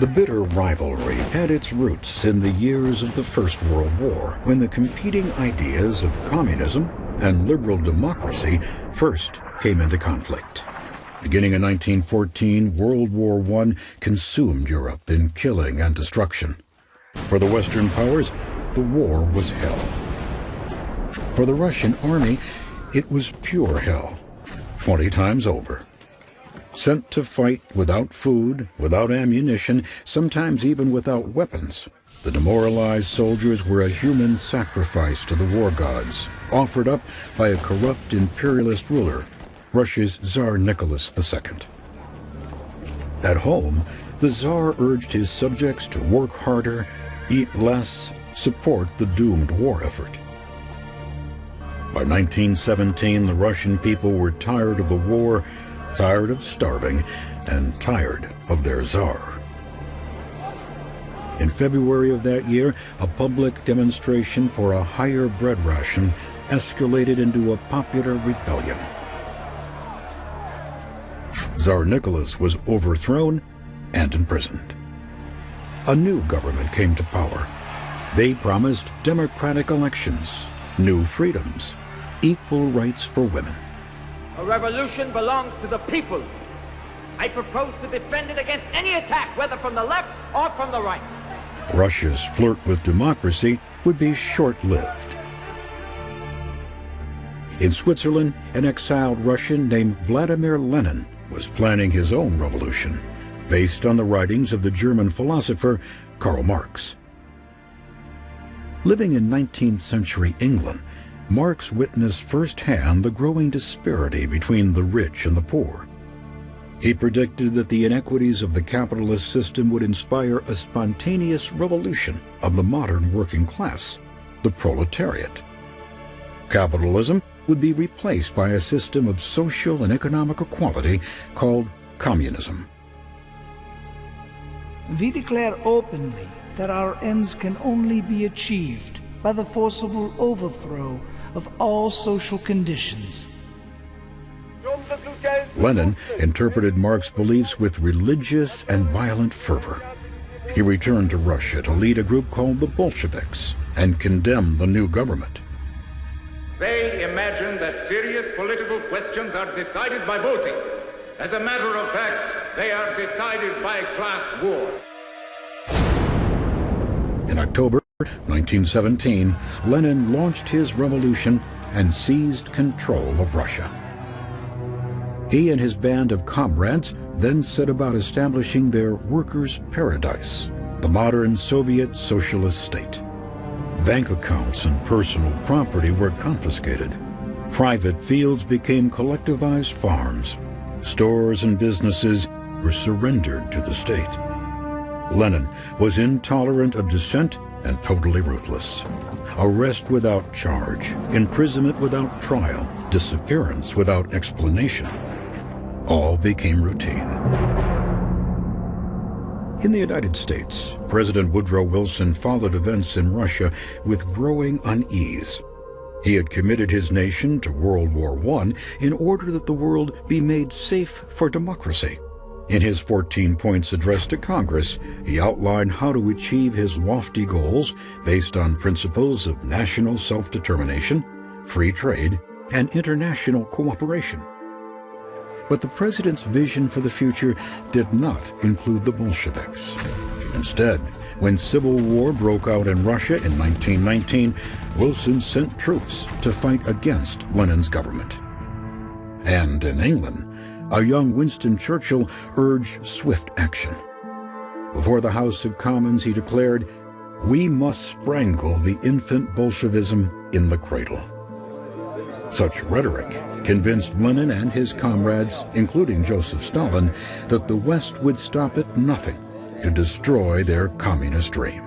The bitter rivalry had its roots in the years of the First World War, when the competing ideas of communism and liberal democracy first came into conflict. Beginning in 1914, World War I consumed Europe in killing and destruction. For the Western powers, the war was hell. For the Russian army, it was pure hell, 20 times over. Sent to fight without food, without ammunition, sometimes even without weapons, the demoralized soldiers were a human sacrifice to the war gods, offered up by a corrupt imperialist ruler, Russia's Tsar Nicholas II. At home, the Tsar urged his subjects to work harder, eat less, support the doomed war effort. By 1917, the Russian people were tired of the war, tired of starving, and tired of their Tsar. In February of that year, a public demonstration for a higher bread ration escalated into a popular rebellion. Tsar Nicholas was overthrown and imprisoned. A new government came to power. They promised democratic elections, new freedoms, equal rights for women. A revolution belongs to the people. I propose to defend it against any attack, whether from the left or from the right. Russia's flirt with democracy would be short-lived. In Switzerland, an exiled Russian named Vladimir Lenin was planning his own revolution, based on the writings of the German philosopher Karl Marx. Living in 19th century England, Marx witnessed firsthand the growing disparity between the rich and the poor. He predicted that the inequities of the capitalist system would inspire a spontaneous revolution of the modern working class, the proletariat. Capitalism would be replaced by a system of social and economic equality called communism. We declare openly that our ends can only be achieved by the forcible overthrow of all social conditions. Lenin interpreted Marx's beliefs with religious and violent fervor. He returned to Russia to lead a group called the Bolsheviks and condemn the new government. They imagine that serious political questions are decided by voting. As a matter of fact, they are decided by class war. In October 1917, Lenin launched his revolution and seized control of Russia. He and his band of comrades then set about establishing their workers' paradise, the modern Soviet socialist state. Bank accounts and personal property were confiscated. Private fields became collectivized farms. Stores and businesses were surrendered to the state. Lenin was intolerant of dissent and totally ruthless. Arrest without charge, imprisonment without trial, disappearance without explanation. All became routine. In the United States, President Woodrow Wilson followed events in Russia with growing unease. He had committed his nation to World War I in order that the world be made safe for democracy. In his 14 points address to Congress, he outlined how to achieve his lofty goals based on principles of national self-determination, free trade, and international cooperation. But the president's vision for the future did not include the Bolsheviks. Instead, when civil war broke out in Russia in 1919, Wilson sent troops to fight against Lenin's government. And in England, a young Winston Churchill urged swift action. Before the House of Commons, he declared, "We must strangle the infant Bolshevism in the cradle." Such rhetoric convinced Lenin and his comrades, including Joseph Stalin, that the West would stop at nothing to destroy their communist dream.